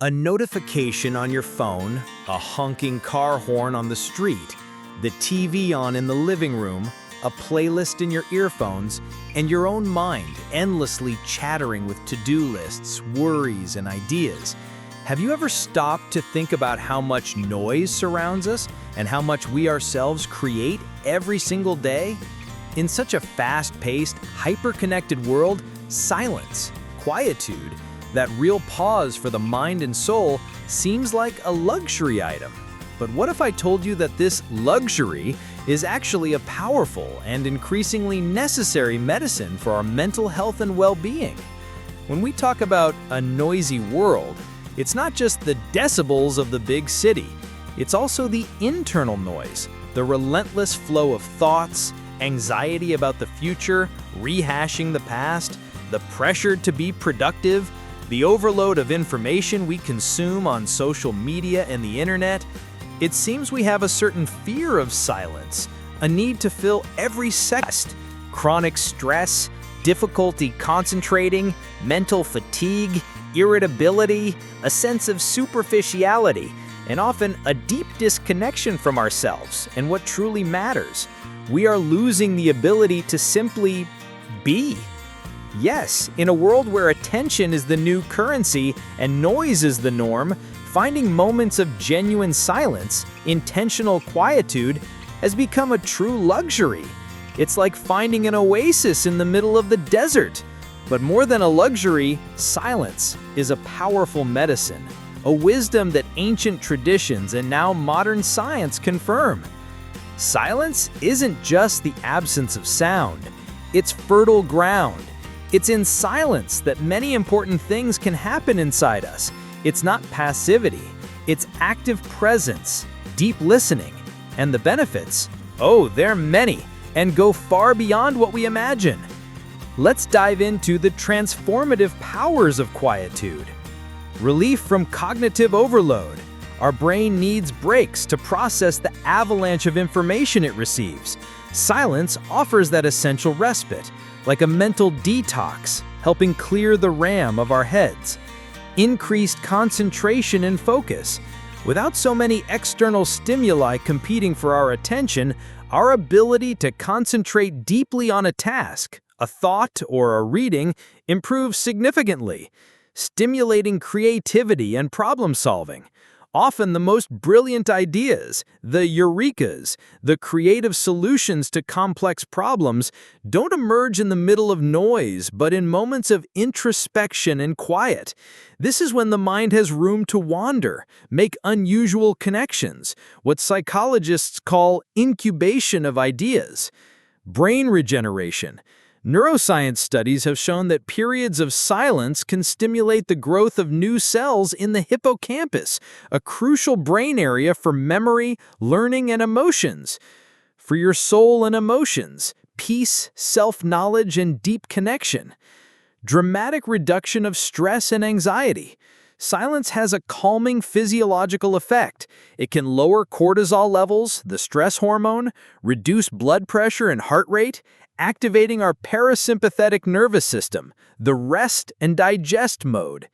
A notification on your phone, a honking car horn on the street, the TV on in the living room, a playlist in your earphones, and your own mind endlessly chattering with to-do lists, worries, and ideas. Have you ever stopped to think about how much noise surrounds us and how much we ourselves create every single day? In such a fast-paced, hyper-connected world, silence, quietude, that real pause for the mind and soul seems like a luxury item. But what if I told you that this luxury is actually a powerful and increasingly necessary medicine for our mental health and well-being? When we talk about a noisy world, it's not just the decibels of the big city. It's also the internal noise, the relentless flow of thoughts, anxiety about the future, rehashing the past, the pressure to be productive, the overload of information we consume on social media and the internet. It seems we have a certain fear of silence, a need to fill every second. Chronic stress, difficulty concentrating, mental fatigue, irritability, a sense of superficiality, and often a deep disconnection from ourselves and what truly matters. We are losing the ability to simply be. Yes, in a world where attention is the new currency and noise is the norm, finding moments of genuine silence, intentional quietude, has become a true luxury. It's like finding an oasis in the middle of the desert. But more than a luxury, silence is a powerful medicine, a wisdom that ancient traditions and now modern science confirm. Silence isn't just the absence of sound, it's fertile ground. It's in silence that many important things can happen inside us. It's not passivity, it's active presence, deep listening, and the benefits, oh, they're many, and go far beyond what we imagine. Let's dive into the transformative powers of quietude. Relief from cognitive overload. Our brain needs breaks to process the avalanche of information it receives. Silence offers that essential respite, like a mental detox, helping clear the RAM of our heads. Increased concentration and focus. Without so many external stimuli competing for our attention, our ability to concentrate deeply on a task, a thought, or a reading improves significantly, stimulating creativity and problem solving. Often the most brilliant ideas, the eurekas, the creative solutions to complex problems, don't emerge in the middle of noise, but in moments of introspection and quiet. This is when the mind has room to wander, make unusual connections, what psychologists call incubation of ideas. Brain regeneration. Neuroscience studies have shown that periods of silence can stimulate the growth of new cells in the hippocampus, a crucial brain area for memory, learning, and emotions. For your soul and emotions, peace, self-knowledge, and deep connection. Dramatic reduction of stress and anxiety. Silence has a calming physiological effect. It can lower cortisol levels, the stress hormone, reduce blood pressure and heart rate, activating our parasympathetic nervous system, the rest and digest mode.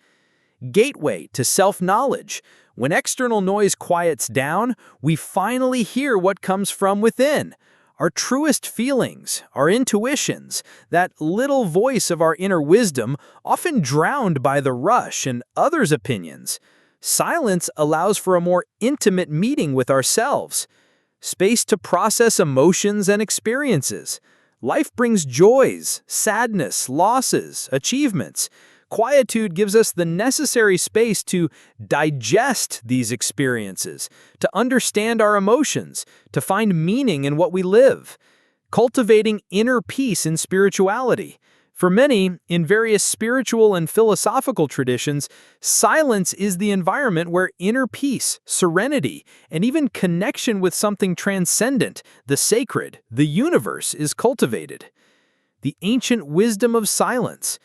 Gateway to self-knowledge. When external noise quiets down, we finally hear what comes from within. Our truest feelings, our intuitions, that little voice of our inner wisdom, often drowned by the rush and others' opinions. Silence allows for a more intimate meeting with ourselves. Space to process emotions and experiences. Life brings joys, sadness, losses, achievements. Quietude gives us the necessary space to digest these experiences, to understand our emotions, to find meaning in what we live. Cultivating inner peace in spirituality. For many, in various spiritual and philosophical traditions, silence is the environment where inner peace, serenity, and even connection with something transcendent, the sacred, the universe, is cultivated. The ancient wisdom of silence.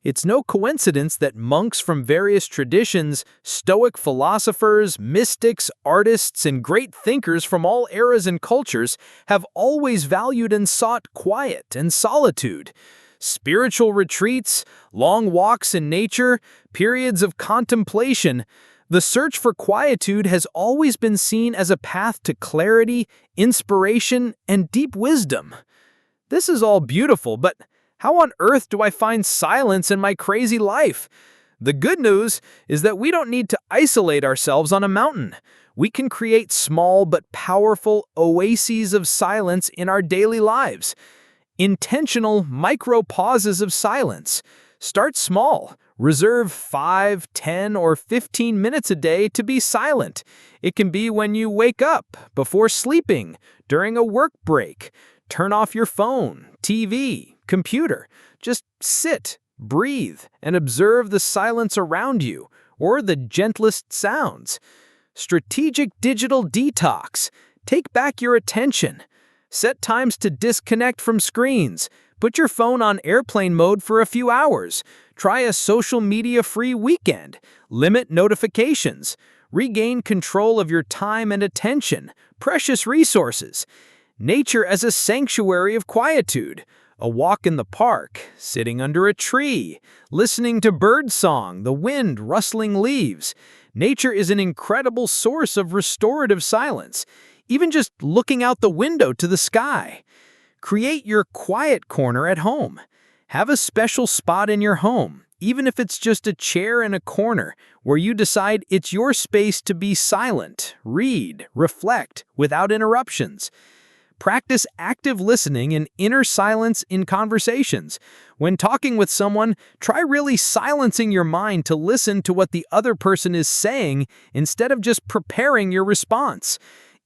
It's no coincidence that monks from various traditions, Stoic philosophers, mystics, artists, and great thinkers from all eras and cultures have always valued and sought quiet and solitude. spiritual retreats, long walks in nature, periods of contemplation, the search for quietude has always been seen as a path to clarity, inspiration, and deep wisdom. This is all beautiful, but how on earth do I find silence in my crazy life? The good news is that we don't need to isolate ourselves on a mountain. We can create small but powerful oases of silence in our daily lives. Intentional micro-pauses of silence. Start small. Reserve 5, 10, or 15 minutes a day to be silent. It can be when you wake up, before sleeping, during a work break. Turn off your phone, TV, computer. Just sit, breathe, and observe the silence around you, or the gentlest sounds. Strategic digital detox. Take back your attention. Set times to disconnect from screens. Put your phone on airplane mode for a few hours. Try a social media-free weekend. Limit notifications. Regain control of your time and attention. Precious resources. Nature as a sanctuary of quietude. A walk in the park, sitting under a tree, listening to birdsong, the wind rustling leaves. Nature is an incredible source of restorative silence, even just looking out the window to the sky. Create your quiet corner at home. Have a special spot in your home, even if it's just a chair in a corner, where you decide it's your space to be silent, read, reflect, without interruptions. Practice active listening and inner silence in conversations. When talking with someone, try really silencing your mind to listen to what the other person is saying instead of just preparing your response.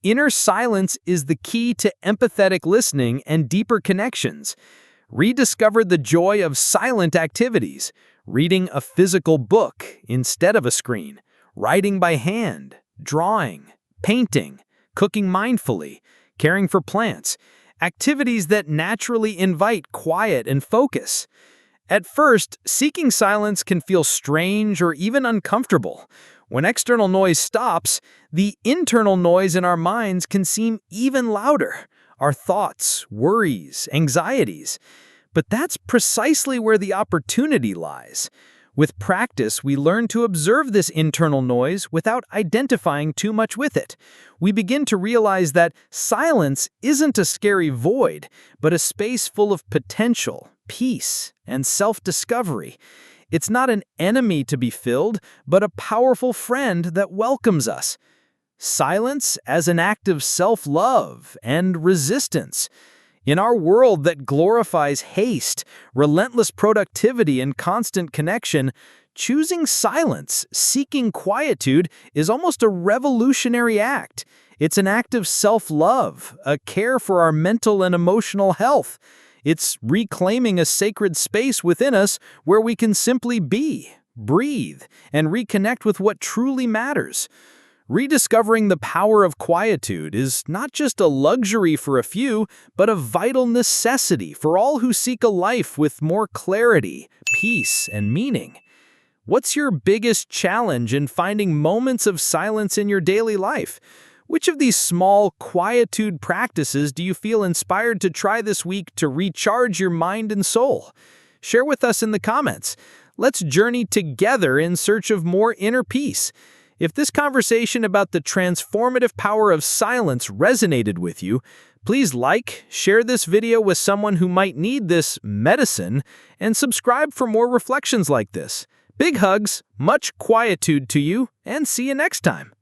Inner silence is the key to empathetic listening and deeper connections. Rediscover the joy of silent activities. Reading a physical book instead of a screen. Writing by hand. Drawing. Painting. Cooking mindfully. Caring for plants, activities that naturally invite quiet and focus. At first, seeking silence can feel strange or even uncomfortable. When external noise stops, the internal noise in our minds can seem even louder. Our thoughts, worries, anxieties. But that's precisely where the opportunity lies. With practice, we learn to observe this internal noise without identifying too much with it. We begin to realize that silence isn't a scary void, but a space full of potential, peace, and self-discovery. It's not an enemy to be filled, but a powerful friend that welcomes us. Silence as an act of self-love and resistance. In our world that glorifies haste, relentless productivity, and constant connection, choosing silence, seeking quietude, is almost a revolutionary act. It's an act of self-love, a care for our mental and emotional health. It's reclaiming a sacred space within us where we can simply be, breathe, and reconnect with what truly matters. Rediscovering the power of quietude is not just a luxury for a few, but a vital necessity for all who seek a life with more clarity, peace, and meaning. What's your biggest challenge in finding moments of silence in your daily life? Which of these small quietude practices do you feel inspired to try this week to recharge your mind and soul? Share with us in the comments. Let's journey together in search of more inner peace. If this conversation about the transformative power of silence resonated with you, please like, share this video with someone who might need this medicine, and subscribe for more reflections like this. Big hugs, much quietude to you, and see you next time.